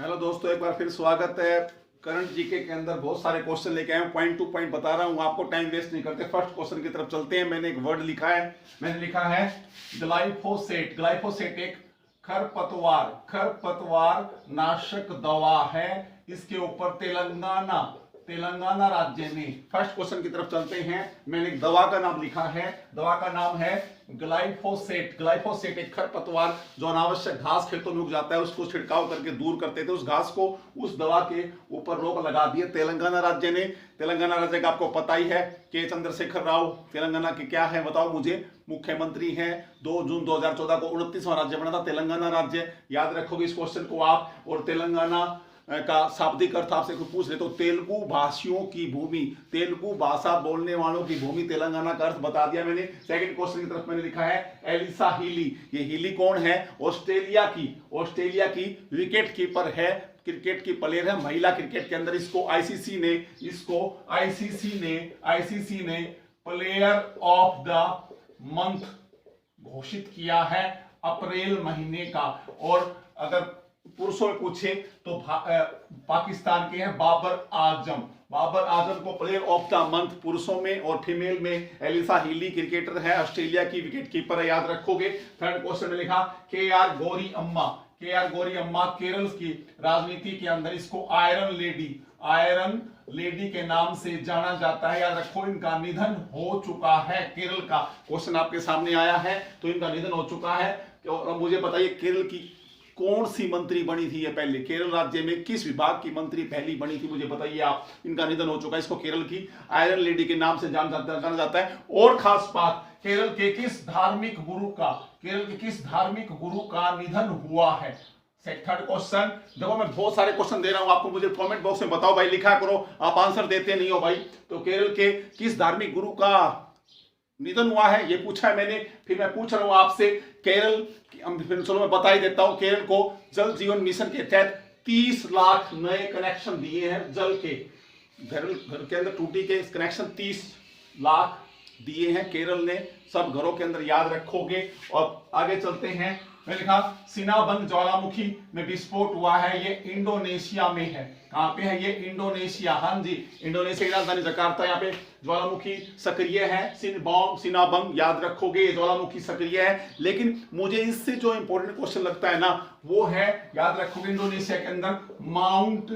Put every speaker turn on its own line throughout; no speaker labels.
Hello दोस्तों, एक बार फिर स्वागत है। करंट जीके के अंदर बहुत सारे क्वेश्चन लेके आए हूँ, पॉइंट टू पॉइंट बता रहा हूँ, आपको टाइम वेस्ट नहीं करते। फर्स्ट क्वेश्चन की तरफ चलते हैं। मैंने एक वर्ड लिखा है, मैंने लिखा है ग्लाइफोसेट। ग्लाइफोसेट एक खरपतवार नाशक दवा है। इसके ऊपर तेलंगाना राज्य में। फर्स्ट क्वेश्चन की तरफ चलते हैं। मैंने एक दवा का नाम लिखा है, दवा का नाम है ग्लाइफोसेट। ग्लाइफोसेट एक खरपतवार जो अनावश्यक घास खेतों में उग जाता है, उसको छिड़काव करके दूर करते थे। उस घास को उस दवा के ऊपर रोक लगा दिए तेलंगाना राज्य ने। तेलंगाना राज्य का आपको पता ही है, के चंद्रशेखर राव तेलंगाना के क्या है बताओ मुझे, मुख्यमंत्री हैं। 2 जून 2014 को 29वां राज्य बना था तेलंगाना राज्य। याद रखोगे इस क्वेश्चन को आप। और तेलंगाना का शाब्दिक अर्थ आपसे कुछ पूछ ले तो तेलुगु भाषियों की भूमि, तेलुगु भाषा बोलने वालों की भूमि, तेलंगाना का अर्थ बता दिया मैंने। सेकंड क्वेश्चन की तरफ मैंने लिखा है एलिसा हीली। ये हीली कौन है? ऑस्ट्रेलिया की विकेट कीपर है, क्रिकेट की प्लेयर है, महिला क्रिकेट के अंदर। इसको आईसीसी ने प्लेयर ऑफ द मंथ घोषित किया है अप्रैल महीने का। और अगर पुरुषों में पूछे तो पाकिस्तान के हैं बाबर आजम को प्लेयर ऑफ द मंथ पुरुषों में, और फीमेल में एलिसा हीली क्रिकेटर है, ऑस्ट्रेलिया की विकेट कीपर है, याद रखोगे। थर्ड क्वेश्चन में लिखा के आर गौरी अम्मा केरल की राजनीति के अंदर इसको आयरन लेडी के नाम से जाना जाता है, याद रखो। इनका निधन हो चुका है, केरल का क्वेश्चन आपके सामने आया है तो इनका निधन हो चुका है। और मुझे बताइए केरल की कौन सी मंत्री बनी थी ये पहले, केरल राज्य में किस विभाग की मंत्री पहली बनी थी मुझे बताइए आप। इनका निधन हो चुका है, इसको केरल की आयरन लेडी के नाम से जाना जाता है। और खास बात, केरल के किस धार्मिक गुरु का निधन हुआ है। थर्ड क्वेश्चन देखो, मैं बहुत सारे क्वेश्चन दे रहा हूं आपको, मुझे कमेंट बॉक्स में बताओ भाई, लिखा करो, आप आंसर देते नहीं हो भाई। तो केरल के किस धार्मिक गुरु का निधन हुआ है ये पूछा है मैंने। फिर मैं पूछ रहा हूं आपसे केरल, चलो मैं बता ही देता हूं, केरल को जल जीवन मिशन के तहत 30 लाख नए कनेक्शन दिए हैं। जल के घर के अंदर टूटी के कनेक्शन 30 लाख दिए हैं केरल ने सब घरों के अंदर, याद रखोगे। और आगे चलते हैं। मैंने लिखा सिनाबंग ज्वालामुखी में विस्फोट हुआ है, ये इंडोनेशिया में है। कहां पे है ये? इंडोनेशिया। हाँ जी, इंडोनेशिया की राजधानी जकार्ता। यहाँ पे ज्वालामुखी सक्रिय है, सिनाबंग, याद रखोगे ये ज्वालामुखी सक्रिय है। लेकिन मुझे इससे जो इंपॉर्टेंट क्वेश्चन लगता है ना, वो है, याद रखोगे, इंडोनेशिया के अंदर माउंट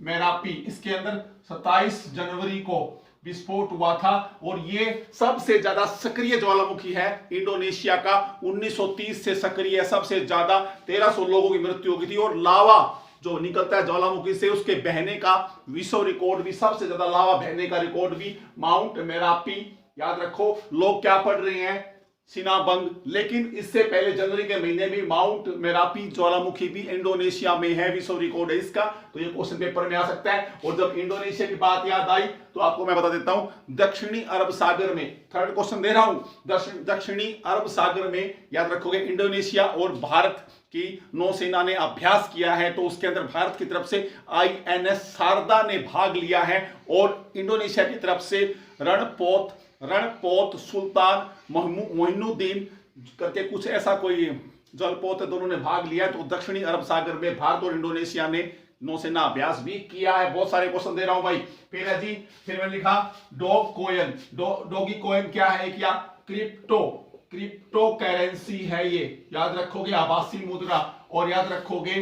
मेरापी, इसके अंदर 27 जनवरी को विस्फोट हुआ था। और ये सबसे ज्यादा सक्रिय ज्वालामुखी है इंडोनेशिया का, 1930 से सक्रिय है, सबसे ज्यादा 1300 लोगों की मृत्यु हो गई थी। और लावा जो निकलता है ज्वालामुखी से, उसके बहने का विश्व रिकॉर्ड भी, सबसे ज्यादा लावा बहने का रिकॉर्ड भी माउंट मेरापी, याद रखो। लोग क्या पढ़ रहे हैं? सिनाबंग। लेकिन इससे पहले जनवरी के महीने में माउंट मेरापी ज्वालामुखी भी इंडोनेशिया में है, विश्व रिकॉर्ड है इसका। तो ये क्वेश्चन पेपर में आ सकता है। और जब इंडोनेशिया की बात याद आई तो आपको मैं बता देता हूं, दक्षिणी अरब सागर में, थर्ड क्वेश्चन दे रहा हूं, दक्षिणी अरब सागर में, याद रखोगे, इंडोनेशिया और भारत की नौसेना ने अभ्यास किया है। तो उसके अंदर भारत की तरफ से INS शारदा ने भाग लिया है, और इंडोनेशिया की तरफ से रणपोत सुल्तान मोइनुद्दीन करके कुछ ऐसा कोई जलपोत, दोनों ने भाग लिया है। तो दक्षिणी अरब सागर में भारत और इंडोनेशिया ने नौसेना अभ्यास भी किया है। बहुत सारे क्वेश्चन दे रहा हूं भाई। फिर है जी, फिर मैंने लिखा डॉगी कॉइन क्या है? क्या क्रिप्टो करेंसी है ये, याद रखोगे, आभासी मुद्रा। और याद रखोगे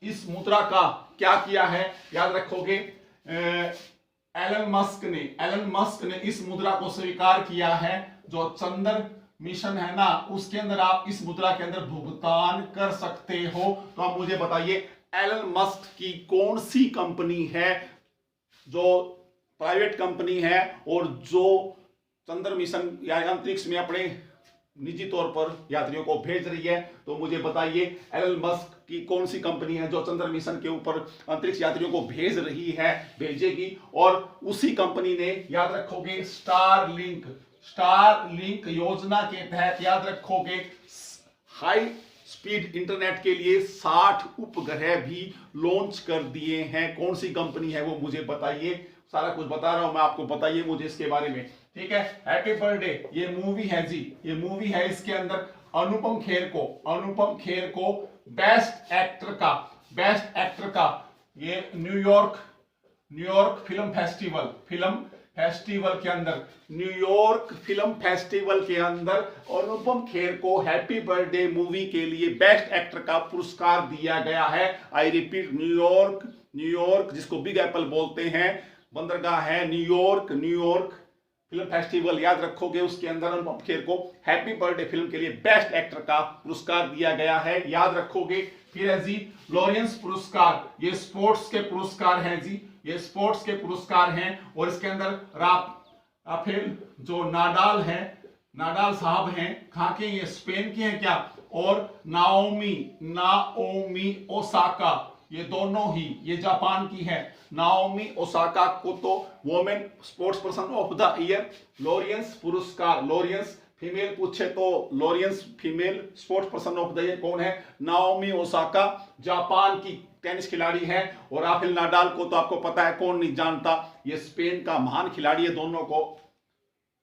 इस मुद्रा का क्या किया है, याद रखोगे, एलन मस्क ने इस मुद्रा को स्वीकार किया है। जो चंद्र मिशन है ना, उसके अंदर आप इस मुद्रा के अंदर भुगतान कर सकते हो। तो आप मुझे बताइए एलन मस्क की कौन सी कंपनी है जो प्राइवेट कंपनी है और जो चंद्र मिशन या अंतरिक्ष में अपने निजी तौर पर यात्रियों को भेज रही है? तो मुझे बताइए एलन मस्क की कौन सी कंपनी है जो चंद्र मिशन के ऊपर अंतरिक्ष यात्रियों को भेजेगी। और उसी कंपनी ने, याद रखोगे, स्टारलिंक योजना के तहत, याद रखोगे, हाई स्पीड इंटरनेट के लिए 60 उपग्रह भी लॉन्च कर दिए हैं। कौन सी कंपनी है वो मुझे बताइए। सारा कुछ बता रहा हूं मैं आपको, बताइए मुझे इसके बारे में, ठीक है। हैप्पी बर्थडे, ये मूवी है जी, ये मूवी है, इसके अंदर अनुपम खेर को बेस्ट एक्टर का ये न्यूयॉर्क फिल्म फेस्टिवल के अंदर अनुपम खेर को हैप्पी बर्थडे मूवी के लिए बेस्ट एक्टर का पुरस्कार दिया गया है। आई रिपीट, न्यूयॉर्क जिसको बिग एप्पल बोलते हैं, बंदरगाह है न्यूयॉर्क फिल्म फेस्टिवल, याद रखोगे, उसके अंदर अनुपम खेर को हैप्पी बर्थडे फिल्म के लिए बेस्ट एक्टर का पुरस्कार दिया गया है, याद रखोगे। फिर है जी लॉरेंस पुरस्कार, ये स्पोर्ट्स के पुरस्कार हैं जी, ये स्पोर्ट्स के पुरस्कार हैं, और इसके अंदर राफेल जो नाडाल साहब हैं, कहाँ के, ये स्पेन के हैं क्या, और नाओमी ओसाका, ये दोनों ही ये जापान की है। नाओमी ओसाका को तो women sports person of the year Lawrence पुरस्कार, लॉरेंस फीमेल पूछे तो Lawrence female sports person of the year कौन है, नाओमी ओसाका, जापान की टेनिस खिलाड़ी है। और राफेल नाडाल को तो आपको पता है, कौन नहीं जानता, ये स्पेन का महान खिलाड़ी है। दोनों को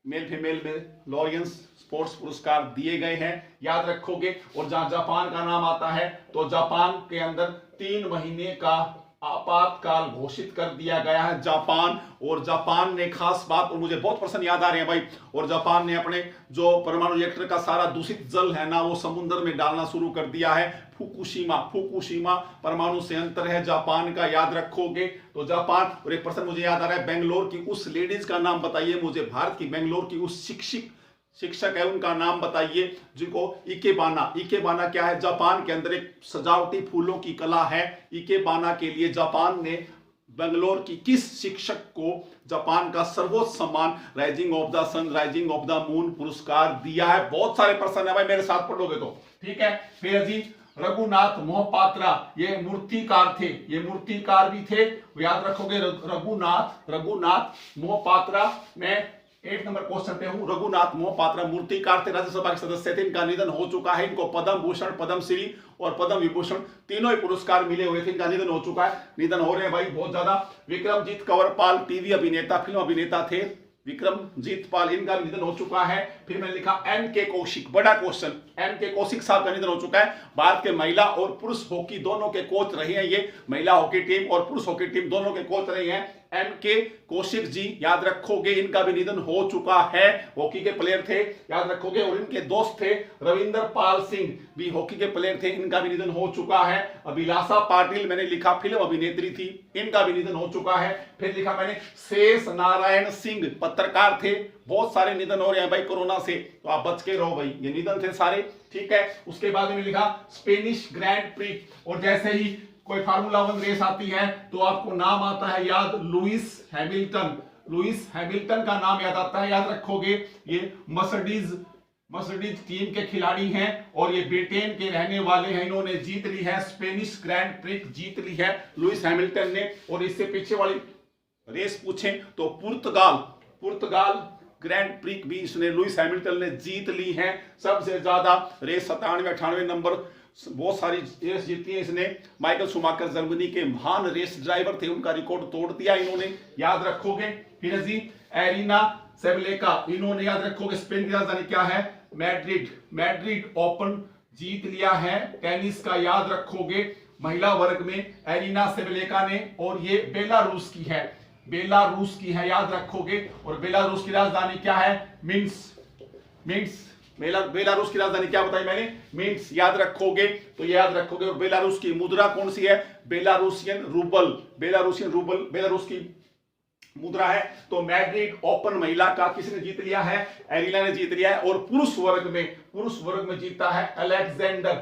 मेल फीमेल में लॉरेंस स्पोर्ट्स पुरस्कार दिए गए हैं, याद रखोगे। और जहां जापान का नाम आता है तो जापान के अंदर 3 महीने का आपातकाल घोषित कर दिया गया है जापान। और जापान ने खास बात, और मुझे बहुत प्रश्न याद आ रहे हैं भाई, और जापान ने अपने जो परमाणु रिएक्टर का सारा दूषित जल है ना, वो समुद्र में डालना शुरू कर दिया है। फुकुशिमा परमाणु संयंत्र है जापान का, याद रखोगे। तो जापान। और एक प्रश्न मुझे याद आ रहा है, बेंगलोर की उस लेडीज का नाम बताइए मुझे, भारत की बेंगलोर की उस शिक्षक है, उनका नाम बताइए, जिनको इकेबाना क्या है, जापान के अंदर एक सजावटी फूलों की कला है। इकेबाना के लिए जापान ने बेंगलोर की किस शिक्षक को जापान का सर्वोच्च सम्मान rising of the sun, rising of the moon पुरस्कार दिया है। बहुत सारे प्रश्न है भाई, मेरे साथ पढ़ोगे तो ठीक है। फिर जी रघुनाथ मोहपात्रा, ये मूर्तिकार थे, ये मूर्तिकार भी थे, याद रखोगे। रघुनाथ मोहपात्रा, मैं 8 नंबर क्वेश्चन पे हूं। रघुनाथ मोहपात्रा मूर्तिकार थे, राज्यसभा के सदस्य थे, इनका निधन हो चुका है। इनको पद्म भूषण, पद्मश्री और पद्म विभूषण तीनों ही पुरस्कार मिले हुए थे, इनका निधन हो चुका है। निधन हो रहे हैं भाई बहुत ज्यादा। विक्रमजीत कंवरपाल टीवी अभिनेता, फिल्म अभिनेता थे विक्रमजीत पाल, इनका निधन हो चुका है। फिर मैंने लिखा एम.के. कौशिक, बड़ा क्वेश्चन, एम.के. कौशिक साहब का निधन हो चुका है। भारत के महिला और पुरुष हॉकी दोनों के कोच रहे हैं, ये महिला हॉकी टीम और पुरुष हॉकी टीम दोनों के कोच रहे हैं एम.के. कौशिक जी, याद रखोगे। इनका भी निधन हो चुका है, हॉकी के प्लेयर थे, याद रखोगे। और इनके दोस्त थे रविंदर पाल सिंह, भी हॉकी के प्लेयर थे, इनका भी निधन हो चुका है। अभिलाषा पाटिल मैंने लिखा, फिल्म अभिनेत्री थी, इनका भी निधन हो चुका है। फिर लिखा मैंने शेष नारायण सिंह, पत्रकार थे। बहुत सारे निधन हो रहे हैं भाई कोरोना से, तो आप बच के रहो भाई, ये निधन थे सारे, ठीक है। उसके बाद में लिखा स्पेनिश ग्रैंड प्रिक्स, और जैसे ही कोई फार्मूला 1 रेस आती है तो आपको नाम आता है याद, लुइस हैमिल्टन का नाम याद आता है, याद रखोगे। ये मर्सिडीज टीम के खिलाड़ी हैं और ये ब्रिटेन के रहने वाले हैं, इन्होंने जीत ली है स्पेनिश ग्रैंड प्रिक्स, जीत ली है लुइस हैमिल्टन ने। और इससे पीछे वाली रेस पूछें तो पुर्तगाल ग्रैंड प्रिक्स भी इसने लुइस हैमिल्टन ने जीत ली है। सबसे ज्यादा रेस 97-98 नंबर, बहुत सारी रेस जीती है इसने। माइकल शूमाकर जर्मनी के महान रेस ड्राइवर थे, उनका रिकॉर्ड तोड़ दिया इन्होंने, याद रखोगे। फिर जी एरिना सेबलेका, इन्होंने, याद रखोगे, स्पेन की राजधानी क्या है, मैड्रिड ओपन जीत लिया है टेनिस का, याद रखोगे। महिला वर्ग में एरिना सेबलेका ने, और ये बेलारूस की है, याद रखोगे। और बेलारूस की राजधानी क्या है, मिन्स्क। बेलारूस की राजधानी क्या बताई मैंने, मिन्स्क, याद रखोगे। तो ये याद रखोगे। और बेलारूस की मुद्रा कौन सी है, बेलारूसियन रूबल, बेलारूस की मुद्रा है। तो मैड्रिड ओपन महिला का किसने जीत लिया है, एरिना ने जीत लिया है। और पुरुष वर्ग में जीता है अलेक्जेंडर।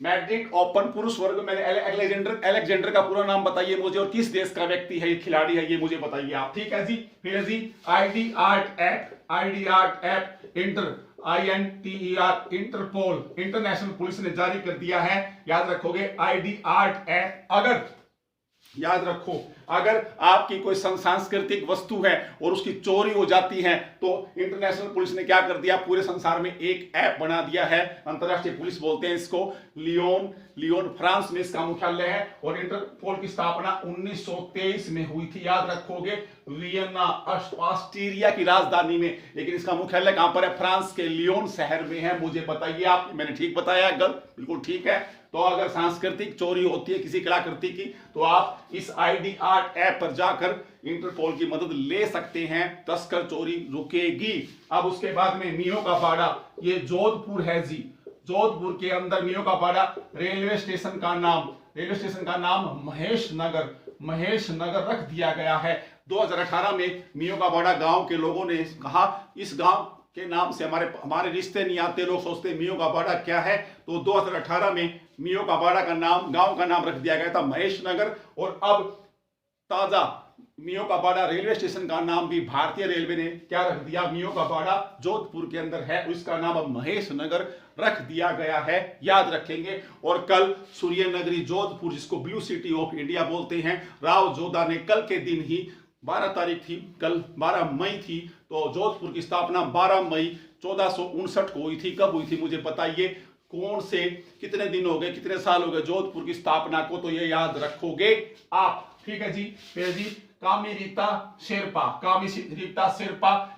मैड्रिड ओपन पुरुष वर्ग में अलेक्जेंडर का पूरा नाम बताइए मुझे, और किस देश का व्यक्ति है, ये खिलाड़ी है, ये मुझे बताइए आप, ठीक है जी। फिर जी आईडी आर्ट एक्ट इंटरपोल, इंटरनेशनल पुलिस ने जारी कर दिया है, याद रखोगे। आईडी आर्ट एक्ट, अगर याद रखो, अगर आपकी कोई सांस्कृतिक वस्तु है और उसकी चोरी हो जाती है तो इंटरनेशनल पुलिस ने क्या कर दिया, पूरे संसार में एक ऐप बना दिया है, अंतरराष्ट्रीय पुलिस बोलते हैं इसको। लियोन फ्रांस में इसका मुख्यालय है और इंटरपोल की स्थापना 1923 में हुई थी, याद रखोगे, वियना ऑस्ट्रिया की राजधानी में। लेकिन इसका मुख्यालय कहां पर है, फ्रांस के लियोन शहर में है। मुझे बताइए आप, मैंने ठीक बताया गलत? बिल्कुल ठीक है। तो अगर सांस्कृतिक चोरी होती है किसी कलाकृति की तो आप इस ID आर्ट ऐप पर जाकर इंटरपोल की मदद ले सकते हैं, तस्कर चोरी रुकेगी। अब उसके बाद में मियो का बाड़ा, ये जोधपुर है जी, जोधपुर के अंदर मियो का बाड़ा। रेलवे स्टेशन का नाम महेश नगर रख दिया गया है। 2018 में मियो का बाड़ा गांव के लोगों ने कहा इस गांव के नाम से हमारे रिश्ते नहीं आते, लोग सोचते मियो का बाड़ा क्या है। तो 2018 में मियो का बाड़ा का नाम, गांव का नाम रख दिया गया था महेश नगर। और अब ताजा मियो का बाड़ा रेलवे स्टेशन का नाम भी भारतीय रेलवे ने क्या रख दिया, मियो का बाड़ा जोधपुर के अंदर है, उसका नाम अब महेश नगर रख दिया गया है, याद रखेंगे। और कल सूर्य नगरी जोधपुर, जिसको ब्लू सिटी ऑफ इंडिया बोलते हैं, राव जोधा ने कल के दिन ही 12 तारीख थी, कल 12 मई थी, तो जोधपुर की स्थापना 12 मई 1459 को हुई थी। कब हुई थी मुझे बताइए, कौन से कितने दिन हो गए, कितने साल हो गए जोधपुर की स्थापना को, तो ये याद रखोगे आप। ठीक है जी। फिर जी कामिरीता शेरपा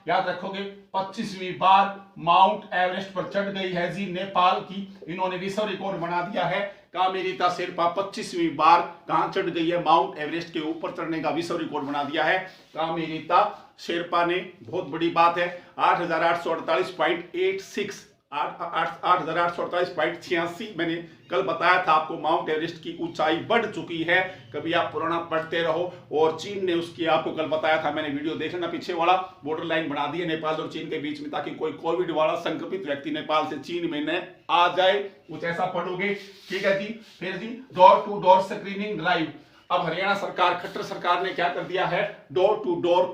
याद रखोगे, 25वीं बार माउंट एवरेस्ट पर चढ़ गई है जी, नेपाल की। इन्होंने विश्व रिकॉर्ड बना दिया है। कामिरीता शेरपा 25वीं बार कहां चढ़ गई है, माउंट एवरेस्ट के ऊपर चढ़ने का विश्व रिकॉर्ड बना दिया है कामिरीता शेरपा ने। बहुत बड़ी बात है। 8,848.86 8,848.86 मैंने कल बताया था आपको, माउंट एवरेस्ट की ऊंचाई बढ़ चुकी है। कभी आप पुराना पढ़ते रहो। और चीन ने उसकी आपको कल बताया था, मैंने वीडियो देख लेना, पीछे वाला बॉर्डर लाइन बना दी है नेपाल और चीन के बीच में, ताकि कोई कोविड वाला संक्रमित व्यक्ति नेपाल से चीन में न आ जाए। कुछ ऐसा पढ़ोगे। ठीक है जी। फिर जी door to door screening drive. अब हरियाणा सरकार, खट्टर सरकार ने क्या कर दिया है, डोर टू डोर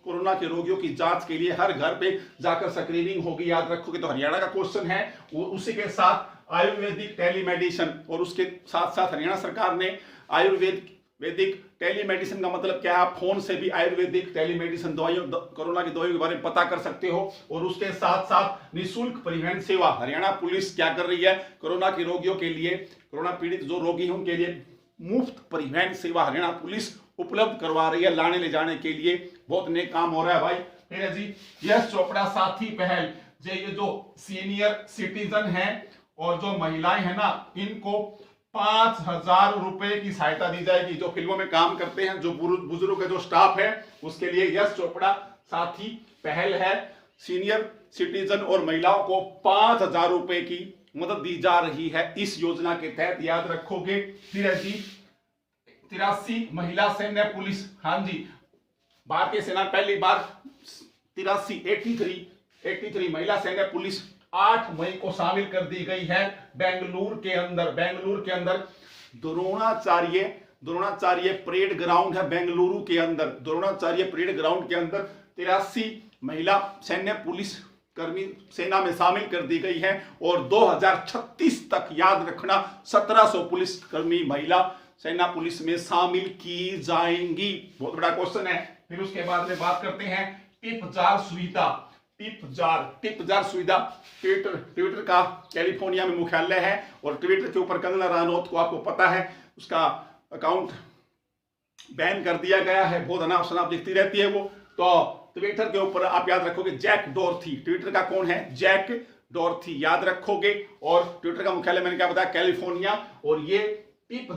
कोरोना के रोगियों की जांच के लिए हर घर पे जाकर स्क्रीनिंग होगी, याद रखोगे। तो हरियाणा का क्वेश्चन है वो, उसी के साथ आयुर्वेदिक टेलीमेडिसिन, और उसके साथ साथ हरियाणा सरकार ने आयुर्वेदिक टेलीमेडिसिन का मतलब क्या है, आप फोन से भी आयुर्वेदिक टेलीमेडिसिन दवाइयों, कोरोना की दवाइयों के बारे में पता कर सकते हो। और उसके साथ साथ निःशुल्क परिवहन सेवा हरियाणा पुलिस क्या कर रही है, कोरोना के रोगियों के लिए, कोरोना पीड़ित जो रोगी हैं उनके लिए मुफ्त परिवहन सेवा हरियाणा पुलिस उपलब्ध करवा रही है, लाने ले जाने के लिए। बहुत नेक काम हो रहा है भाई। फिर है जी यश चोपड़ा साथी पहल। ये जो सीनियर सिटीजन हैं और जो महिलाएं हैं ना, इनको 5,000 रुपए की सहायता दी जाएगी। जो फिल्मों में काम करते हैं, जो बुजुर्ग जो स्टाफ है, उसके लिए यश चोपड़ा साथी पहल है। सीनियर सिटीजन और महिलाओं को 5,000 रुपए की मदद दी जा रही है इस योजना के तहत, याद रखोगे। फिर है जी 83 महिला सैन्य पुलिस। हाँ जी, भारतीय सेना पहली बार 83 महिला सैन्य पुलिस 8 मई को शामिल कर दी गई है बेंगलुरु के अंदर। द्रोणाचार्य परेड ग्राउंड है बेंगलुरु के अंदर। द्रोणाचार्य परेड ग्राउंड के अंदर 83 महिला सैन्य पुलिस कर्मी सेना में शामिल कर दी गई है। और 2036 तक, याद रखना, 1700 पुलिस कर्मी महिला सेना पुलिस में शामिल की जाएंगी। बहुत बड़ा क्वेश्चन है। फिर उसके बाद में बात करते हैं टिप जार सुविधा। ट्विटर का कैलिफोर्निया में मुख्यालय है और ट्विटर के ऊपर कंगना रनौत को आपको पता है उसका अकाउंट बैन कर दिया गया है। बहुत अनाप शनाप लिखती रहती है वो। तो ट्विटर के ऊपर आप याद रखोगे जैक डॉर्थी। ट्विटर का कौन है, जैक डॉर्थी, याद रखोगे। और ट्विटर का मुख्यालय मैंने क्या बताया, कैलिफोर्निया। और ये टिप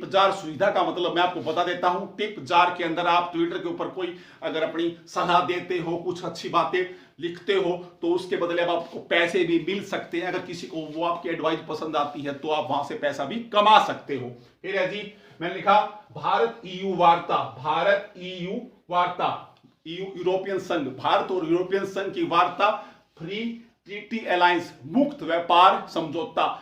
जार सुविधा का मतलब मैं आपको बता देता हूं। टिप जार के अंदर आप ट्विटर के ऊपर कोई अगर अपनी सलाह देते हो, कुछ अच्छी बातें लिखते हो, तो उसके बदले अब आपको पैसे भी मिल सकते हैं। अगर किसी को वो आपकी एडवाइस पसंद आती है तो आप वहां से पैसा भी कमा सकते हो। फिर है जी मैंने लिखा भारत EU वार्ता, यूरोपियन संघ, भारत और यूरोपियन संघ की वार्ता, फ्री ट्रीटी अलायंस, मुक्त व्यापार समझौता।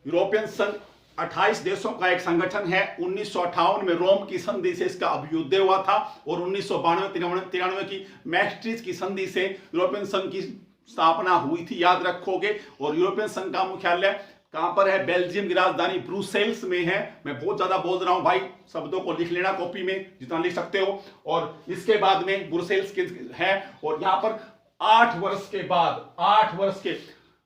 यूरोपियन संघ 28 देशों का एक संगठन है। 1958 में रोम की संधि से इसका अभ्युदय हुआ था और 1992-93 की मैस्ट्रिच की संधि से यूरोपियन संघ की स्थापना हुई थी, याद रखोगे। और यूरोपियन संघ का मुख्यालय कहां पर है? बेल्जियम की राजधानी ब्रुसेल्स में है। मैं बहुत ज्यादा बोल रहा हूं भाई, शब्दों को लिख लेना कॉपी में जितना लिख सकते हो। और इसके बाद में ब्रुसेल्स के है, और यहां पर 8 वर्ष के बाद, 8 वर्ष के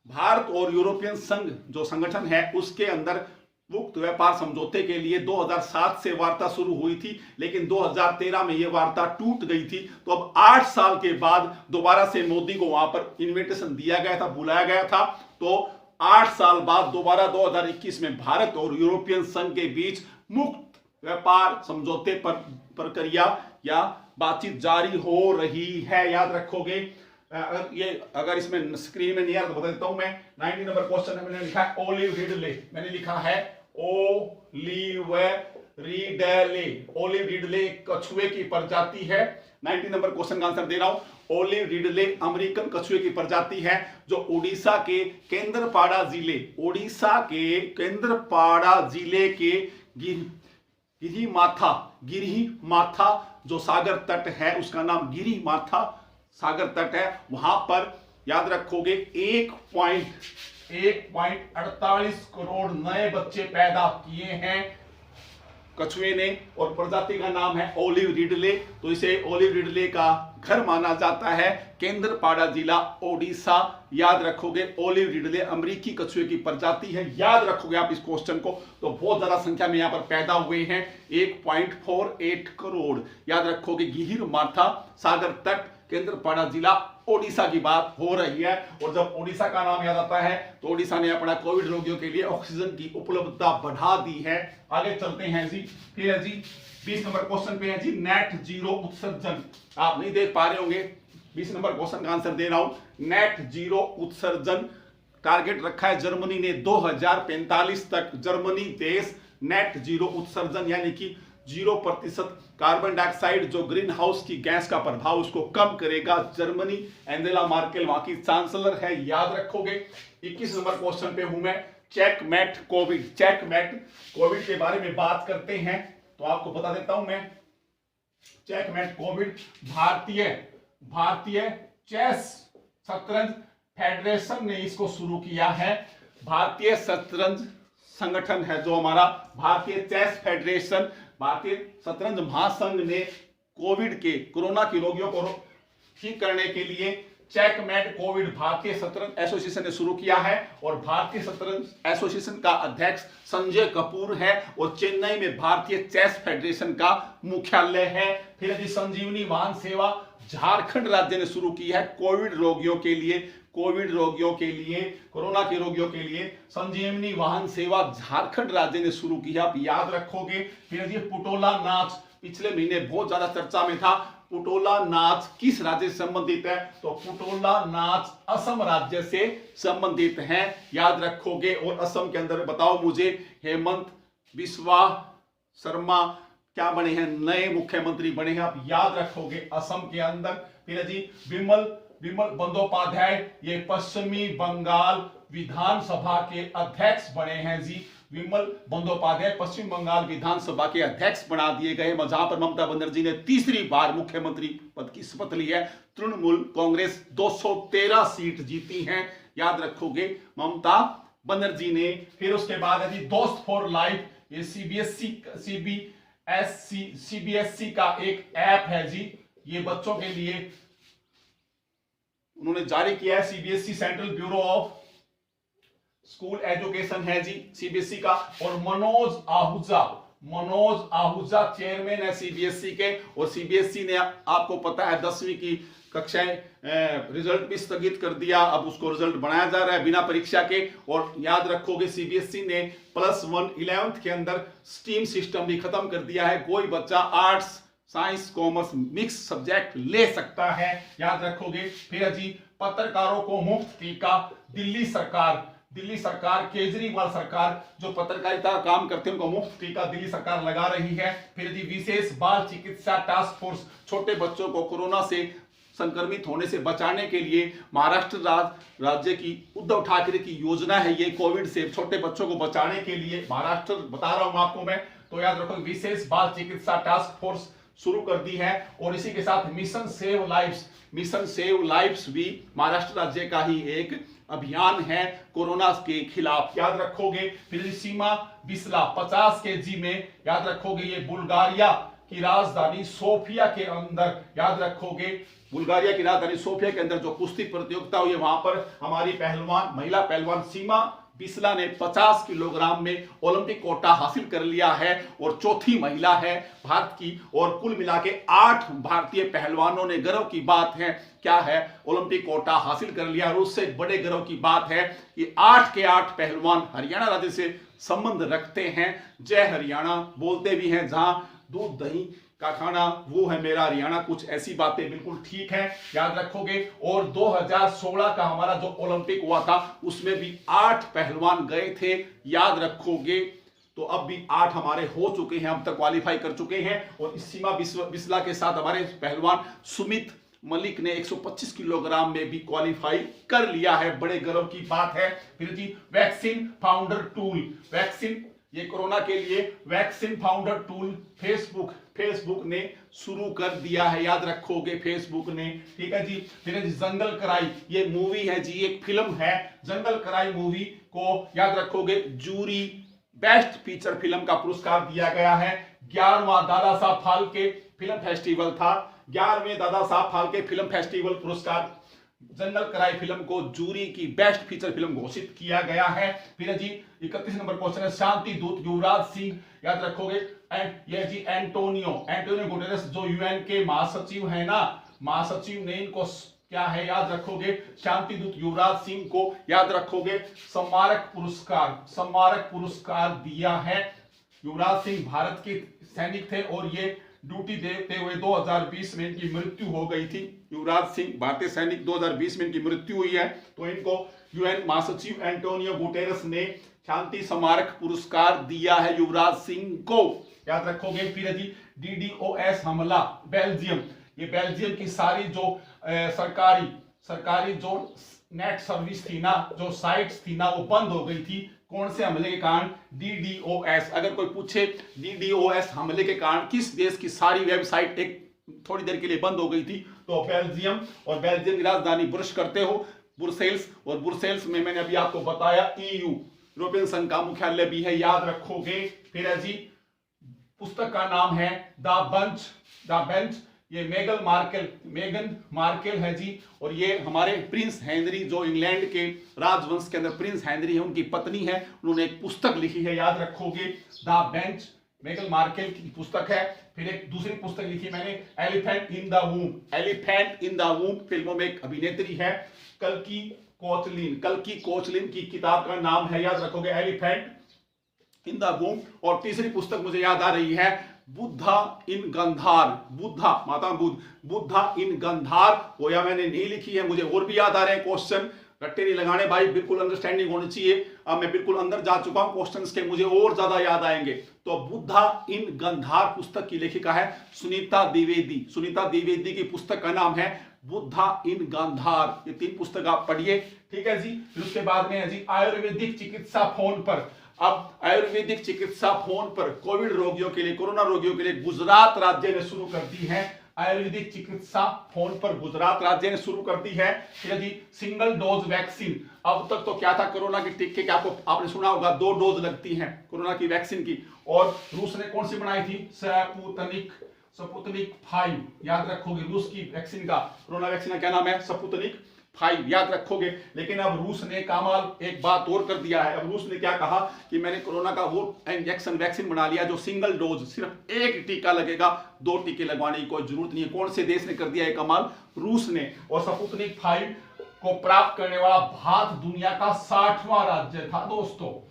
भारत और यूरोपियन संघ जो संगठन है उसके अंदर मुक्त व्यापार समझौते के लिए 2007 से वार्ता शुरू हुई थी, लेकिन 2013 में यह वार्ता टूट गई थी। तो अब 8 साल के बाद दोबारा से मोदी को वहां पर इन्विटेशन दिया गया था, बुलाया गया था। तो 8 साल बाद दोबारा 2021 में भारत और यूरोपियन संघ के बीच मुक्त व्यापार समझौते पर प्रक्रिया या बातचीत जारी हो रही है। याद रखोगे। अगर इसमें स्क्रीन में नहीं आ रहा तो बता देता हूं मैं। 90 नंबर क्वेश्चन है, मैंने लिखा है ओलिव रिडले। मैंने लिखा है ओलिव रिडले। ओलिव रिडले कछुए की प्रजाति है। 90 नंबर क्वेश्चन का आंसर दे रहा हूं। ओलिव रिडले अमेरिकन कछुए की प्रजाति है जो उड़ीसा के केंद्रपाड़ा जिले, उड़ीसा के केंद्रपाड़ा जिले के गिरिमाथा जो सागर तट है उसका नाम गिरिमाथा सागर तट है, वहां पर याद रखोगे 1.48 करोड़ नए बच्चे पैदा किए हैं कछुए ने, और प्रजाति का नाम है ओलिव रिडले। तो इसे ओलिव रिडले का घर माना जाता है, केंद्रपाड़ा जिला ओडिशा। याद रखोगे ओलिव रिडले अमेरिकी कछुए की प्रजाति है। याद रखोगे आप इस क्वेश्चन को। तो बहुत ज्यादा संख्या में यहां पर पैदा हुए हैं, 1.48 करोड़। याद रखोगे गिरिमाथा सागर तट केंद्रपाड़ा जिला ओडिशा की बात हो रही है। और जब ओडिशा का नाम याद आता है तो ओडिशा ने अपना कोविड रोगियों के लिए ऑक्सीजन की उपलब्धता बढ़ा दी है। आगे चलते हैं जी। फिर है जी 20 नंबर क्वेश्चन पे है जी नेट जीरो उत्सर्जन। आप नहीं देख पा रहे होंगे, 20 नंबर क्वेश्चन का आंसर दे रहा हूं। नेट जीरो उत्सर्जन टारगेट रखा है जर्मनी ने 2045 तक। जर्मनी देश नेट जीरो उत्सर्जन यानी कि 0% कार्बन डाइऑक्साइड जो ग्रीन हाउस की गैस का प्रभाव उसको कम करेगा। जर्मनी, एंजेला मार्केल वहां की चांसलर है। याद रखोगे। 21 नंबर क्वेश्चन पे हूं मैं। Checkmate Covid. चेकमेट कोविड के बारे में बात करते हैं तो आपको बता देता हूं मैं। चेकमेट कोविड भारतीय चेस शतरंज फेडरेशन ने इसको शुरू किया है। भारतीय शतरंज संगठन है जो हमारा भारतीय चेस फेडरेशन, भारतीय शतरंज महासंघ ने कोरोना के रोगियों को ठीक करने के लिए चेकमेट कोविड भारतीय शतरंज एसोसिएशन ने शुरू किया है। और भारतीय शतरंज एसोसिएशन का अध्यक्ष संजय कपूर है और चेन्नई में भारतीय चेस फेडरेशन का मुख्यालय है। फिर यदि संजीवनी वाहन सेवा झारखंड राज्य ने शुरू की है कोविड रोगियों के लिए, कोरोना के रोगियों के लिए संजीवनी वाहन सेवा झारखंड राज्य ने शुरू की है। आप याद रखोगे। फिर ये पुटोला नाच पिछले महीने बहुत ज्यादा चर्चा में था। पुटोला नाच किस राज्य से संबंधित है? तो पुटोला नाच असम राज्य से संबंधित है। याद रखोगे। और असम के अंदर बताओ मुझे, हेमंत बिस्वा शर्मा क्या बने हैं? नए मुख्यमंत्री बने हैं। आप याद रखोगे असम के अंदर। फिर जी विमल बंदोपाध्याय ये पश्चिमी बंगाल विधानसभा के अध्यक्ष बने हैं जी। विमल बंदोपाध्याय पश्चिम बंगाल विधानसभा के अध्यक्ष बना दिए गए, जहां पर ममता बनर्जी ने तीसरी बार मुख्यमंत्री पद की शपथ ली है। तृणमूल कांग्रेस 213 सीट जीती हैं। याद रखोगे ममता बनर्जी ने। फिर उसके बाद है जी दोस्त फॉर लाइफ, ये सीबीएसई का एक ऐप है जी। ये बच्चों के लिए उन्होंने जारी किया है। CBSE central bureau of school education है जी सीबीएसई का। और मनोज आहूजा चेयरमैन है सीबीएसई के। और सीबीएसई ने आपको पता है 10वीं की कक्षाएं रिजल्ट भी स्थगित कर दिया, अब उसको रिजल्ट बनाया जा रहा है बिना परीक्षा के। और याद रखोगे सीबीएसई ने +1 11th के अंदर स्टीम सिस्टम भी खत्म कर दिया है। कोई बच्चा arts science commerce mix subject ले सकता है। याद रखोगे। फिर जी पत्रकारों को मुफ्त टीका, दिल्ली सरकार केजरीवाल सरकार जो पत्रकारिता का काम करते हैं उनको मुफ्त टीका दिल्ली सरकार लगा रही है। फिर जी विशेष बाल चिकित्सा टास्क फोर्स छोटे बच्चों को कोरोना से संक्रमित होने से बचाने के लिए महाराष्ट्र राज्य की उद्धव ठाकरे की योजना है। ये कोविड से छोटे बच्चों को बचाने के लिए महाराष्ट्र बता रहा हूं आपको मैं। तो याद रखो विशेष बाल चिकित्सा टास्क फोर्स शुरू कर दी है। और इसी के साथ mission save lives mission save lives भी महाराष्ट्र राज्य का ही एक अभियान है कोरोना के खिलाफ, याद रखोगे। फिर सीमा बिस्ला 50 kg में, याद रखोगे। ये बुल्गारिया की राजधानी सोफिया के अंदर, याद रखोगे, बुल्गारिया की राजधानी सोफिया के अंदर जो कुश्ती प्रतियोगिता हुई, वहां पर हमारी पहलवान, महिला पहलवान सीमा बिस्ला ने 50 किलोग्राम में ओलंपिक कोटा हासिल कर लिया है और चौथी महिला है भारत की। और कुल मिला के 8 भारतीय पहलवानों ने, गर्व की बात है, क्या है, ओलंपिक कोटा हासिल कर लिया। और उससे बड़े गर्व की बात है कि 8 के 8 पहलवान हरियाणा राज्य से संबंध रखते हैं। जय हरियाणा बोलते भी हैं, जहां दूध दही का खाना वो है मेरा हरियाणा, कुछ ऐसी बातें बिल्कुल ठीक है, याद रखोगे। और 2016 का हमारा जो ओलंपिक हुआ था उसमें भी 8 पहलवान गए थे, याद रखोगे। तो अब भी 8 हमारे हो चुके हैं, अब तक क्वालिफाई कर चुके हैं। और इस सीमा बिस्ला के साथ हमारे पहलवान सुमित मलिक ने 125 किलोग्राम में भी क्वालिफाई कर लिया है, बड़े गर्व की बात है। फिर जी वैक्सीन फाउंडर टूल, वैक्सीन, ये कोरोना के लिए वैक्सीन फाउंडर टूल फेसबुक ने शुरू कर दिया है, याद रखोगे, फेसबुक ने, ठीक है जी। फिर जी जंगल कराई, ये मूवी है जी, एक फिल्म है, जंगल कराई मूवी को, याद रखोगे, जूरी बेस्ट फीचर फिल्म का पुरस्कार दिया गया है। 11वां दादा साहब फाल्के फिल्म फेस्टिवल था, 11वें दादा साहब फाल्के फिल्म फेस्टिवल पुरस्कार जंगल कराई फिल्म को जूरी की बेस्ट फीचर फिल्म घोषित किया गया है। फिर जी 31 नंबर क्वेश्चन है, शांति दूत युवराज सिंह, याद रखोगे। ये जी एंटोनियो गुटेरेस जो यूएन के महासचिव है ना, महासचिव ने इनको क्या है, याद रखोगे, शांति दूत युवराज सिंह को, याद रखोगे, स्मारक पुरस्कार दिया है। युवराज सिंह भारत के सैनिक थे और ये ड्यूटी देते हुए 2020 में इनकी मृत्यु हो गई थी। युवराज सिंह भारतीय सैनिक, 2020 में इनकी मृत्यु हुई है, तो इनको यूएन महासचिव एंटोनियो गुटेरेस ने शांति स्मारक पुरस्कार दिया है युवराज सिंह को, याद रखोगे। फिर जी DDoS हमला बेल्जियम, ये बेल्जियम की सारी जो सरकारी जो नेट सर्विस थी ना, जो साइट्स थी ना, वो बंद हो गई थी। कौन से हमले के कारण? DDoS। अगर कोई पूछे DDoS हमले के कारण किस देश की सारी वेबसाइट एक थोड़ी देर के लिए बंद हो गई थी, तो बेल्जियम। और बेल्जियम की राजधानी बुर्श करते हो ब्रुसेल्स, और ब्रुसेल्स में मैंने अभी आपको बताया EU यूरोपियन संघ का मुख्यालय भी है, याद रखोगे। फिर है जी पुस्तक का नाम है द बेंच, ये मेगन मार्केल है जी, और ये हमारे प्रिंस हेनरी, जो इंग्लैंड के राजवंश के अंदर प्रिंस हेनरी है, उनकी पत्नी है, उन्होंने एक पुस्तक लिखी है, याद रखोगे, द बेंच, मेगन मार्केल की पुस्तक है। फिर एक दूसरी पुस्तक लिखी मैंने, एलिफेंट इन द वूम फिल्मों में एक अभिनेत्री है, कल्की कोचलिन की किताब का नाम है, याद रखोगे, एलिफेंट इन द वूम। और तीसरी पुस्तक मुझे याद आ रही है, बुद्धा इन गंधार, बुद्धा इन गंधार, वो या मैंने नहीं लिखी है, मुझे और भी याद आ रहे हैं क्वेश्चन, रट्टे नहीं लगाने भाई, बिल्कुल अंडरस्टैंडिंग होनी चाहिए। अब मैं बिल्कुल अंदर जा चुका हूं क्वेश्चंस के, मुझे और ज्यादा याद आएंगे। तो बुद्धा इन गंधार पुस्तक की लेखिका है सुनीता द्विवेदी की पुस्तक का नाम है बुद्धा इन गंधार। ये 3 पुस्तक आप पढ़िए, ठीक है जी। फिर उसके बाद में है जी आयुर्वेदिक चिकित्सा फोन पर। अब आयुर्वेदिक चिकित्सा फोन पर कोविड रोगियों के लिए, कोरोना रोगियों के लिए गुजरात राज्य ने शुरू कर दी है, आयुर्वेदिक चिकित्सा फोन पर गुजरात राज्य ने शुरू कर दी है। फिर जी सिंगल डोज वैक्सीन, अब तक तो क्या था, कोरोना के टीके के आपने सुना होगा 2 डोज लगती हैं कोरोना की वैक्सीन की, और रूस ने कौन सी बनाई थी, स्पुतनिक 5, याद रखोगे, रूस की वैक्सीन का, कोरोना वैक्सीन का क्या नाम है, स्पुतनिक 5, याद रखोगे। लेकिन अब रूस ने कमाल एक बात और कर दिया है, अब रूस ने क्या कहा कि मैंने कोरोना का वो इंजेक्शन वैक्सीन बना लिया जो सिंगल डोज, सिर्फ 1 टीका लगेगा, 2 टीके लगवाने की कोई जरूरत नहीं है। कौन से देश ने कर दिया है कमाल? रूस ने। और स्पुतनिक 5 को प्राप्त करने वाला भारत दुनिया का 60वां राज्य था दोस्तों।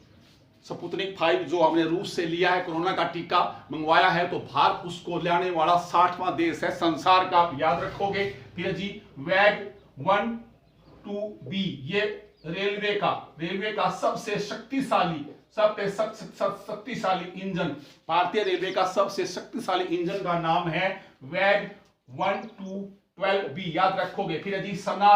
स्पुतनिक 5 जो हमने रूस से लिया है, कोरोना का टीका मंगवाया है, तो भारत उसको लाने वाला 60वां देश है संसार का, याद रखोगे। फिर जी वैग 1-2B, ये रेलवे का सबसे शक्तिशाली इंजन, भारतीय रेलवे का सबसे शक्तिशाली इंजन का नाम है वैग 1-12B, याद रखोगे। फिर जी सना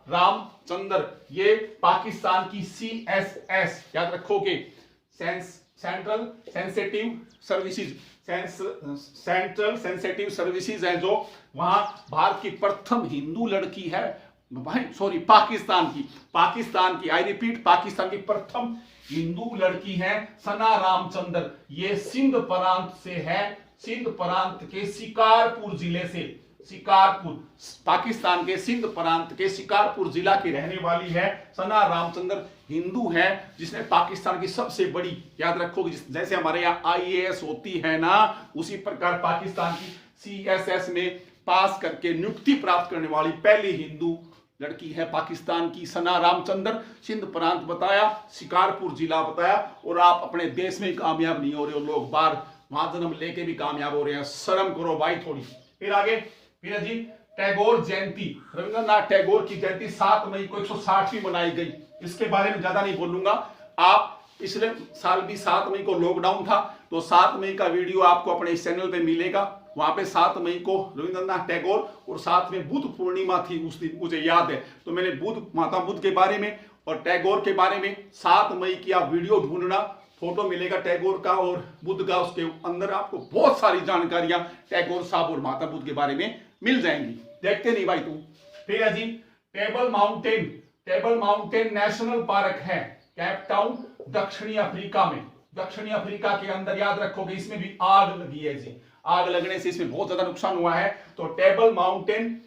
रामचंद्र, ये पाकिस्तान की CSS, याद रखोगे, central sensitive services, central sensitive services है जो, वहां भारत की प्रथम हिंदू लड़की है भाई, सॉरी पाकिस्तान की आई रिपीट, पाकिस्तान की प्रथम हिंदू लड़की है सना रामचंद्र। ये सिंध प्रांत से है, सिंध प्रांत के शिकारपुर जिले से, शिकारपुर, पाकिस्तान के सिंध प्रांत के शिकारपुर जिला की रहने वाली है सना रामचंद्र। हिंदू है जिसने पाकिस्तान की सबसे बड़ी, याद रखोगे जैसे हमारे यहाँ IAS होती है ना, उसी प्रकार पाकिस्तान की CSS में पास करके नियुक्ति प्राप्त करने वाली पहली हिंदू लड़की है पाकिस्तान की सना रामचंद्र। सिंध प्रांत बताया, शिकारपुर जिला बताया, और आप अपने देश में कामयाब नहीं हो रहे हो, लोग बाहर वहां जन्म लेके भी कामयाब हो रहे हैं, शर्म करो भाई थोड़ी। फिर आगे, फिर जी टैगोर जयंती, रविंद्रनाथ टैगोर की जयंती 7 मई को 160वीं मनाई गई। इसके बारे में ज्यादा नहीं बोलूंगा, आप पिछले साल भी 7 मई को लॉकडाउन था, तो 7 मई का वीडियो आपको अपने इस चैनल पे मिलेगा। वहां पे 7 मई को रविंद्रनाथ टैगोर और साथ में बुद्ध पूर्णिमा थी उस दिन, मुझे याद है, तो मैंने माता बुद्ध के बारे में और टैगोर के बारे में 7 मई की आप वीडियो ढूंढना, फोटो मिलेगा टैगोर का और बुद्ध का, उसके अंदर आपको बहुत सारी जानकारियां टैगोर साहब और माता बुद्ध के बारे में मिल जाएंगी। देखते नहीं भाई तू। फिर है जी Table Mountain, Table Mountain National Park है केप टाउन, दक्षिणी अफ्रीका में, दक्षिणी अफ्रीका के अंदर, याद रखोगे इसमें भी आग लगी है जी, आग लगने से इसमें बहुत ज्यादा नुकसान हुआ है। तो table Mountain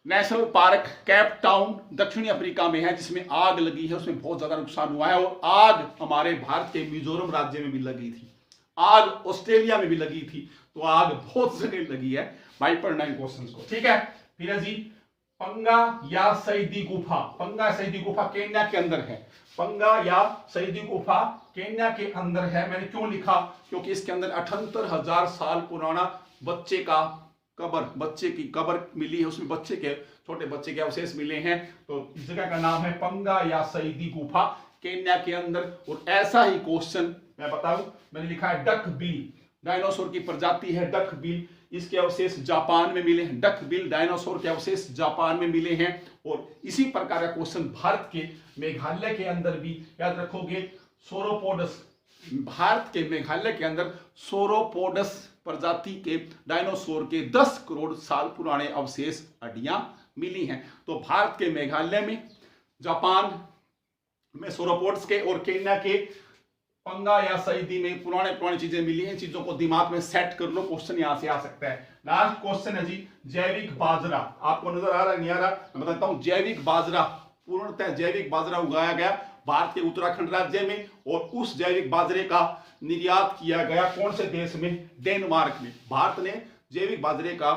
National park cap Town दक्षिणी अफ्रीका में है, जिसमें आग लगी है, उसमें बहुत ज्यादा नुकसान हुआ है। और आग हमारे भारत के मिजोरम राज्य में भी लगी थी, आग ऑस्ट्रेलिया में भी लगी थी, तो आग बहुत जगह लगी है भाई, पढ़ना इन क्वेश्चंस को, ठीक है। फिर जी पंगा या सईदी गुफा, पंगा सईदी गुफा केन्या के अंदर है, पंगा या सईदी गुफा केन्या के अंदर है। मैंने क्यों लिखा, क्योंकि इसके अंदर 78,000 साल पुराना बच्चे का कबर, बच्चे की कबर मिली है, उसमें बच्चे के, छोटे बच्चे के अवशेष मिले हैं। तो इस जगह का नाम है पंगा या सईदी गुफा केन्या के अंदर। और ऐसा ही क्वेश्चन मैं बताऊं, मैंने लिखा है डक बिल, डायनासोर की प्रजाति है डक बिल, इसके अवशेष जापान में मिले हैं, डक बिल डायनासोर के अवशेष जापान में मिले हैं। और इसी प्रकार का क्वेश्चन भारत के मेघालय के अंदर भी, याद रखोगे सोरोपोडस, भारत के मेघालय के अंदर सोरोपोडस प्रजाति के डायनासोर के 10 करोड़ साल पुराने अवशेष हड्डियां मिली हैं। तो भारत के मेघालय में, जापान में सोरोपोड्स के और केन्या के पंगा या सईदी में पुरानी चीजें मिली हैं। चीजों को दिमाग में सेट कर लो, क्वेश्चन यहां से आ सकता है। लास्ट क्वेश्चन है जी जैविक बाजरा, आपको नजर आ रहा है नहीं आ रहा, मैं बताता हूं। जैविक बाजरा, पूर्णतः जैविक बाजरा उगाया गया भारत के उत्तराखंड राज्य में, और उस जैविक बाजरे का निर्यात किया गया कौन से देश में, डेनमार्क में। भारत ने जैविक बाजरे का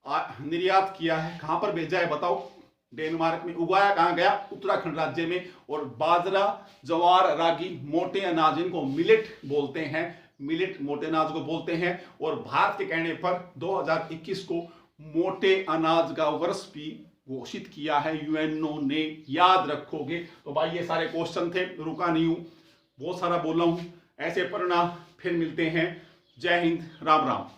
निर्यात किया है, कहां पर भेजा है बताओ, डेनमार्क में। उगाया कहां गया, उत्तराखंड राज्य में। और बाजरा, जवार, रागी, मोटे अनाज, इनको मिलेट बोलते हैं, मिलेट मोटे अनाज को बोलते हैं। और भारत के कहने पर 2021 को मोटे अनाज का वर्ष भी घोषित किया है यूएनओ ने, याद रखोगे। तो भाई ये सारे क्वेश्चन थे, रुका नहीं हूं, बहुत सारा बोला हूं, ऐसे पढ़ना। फिर मिलते हैं, जय हिंद, राम राम।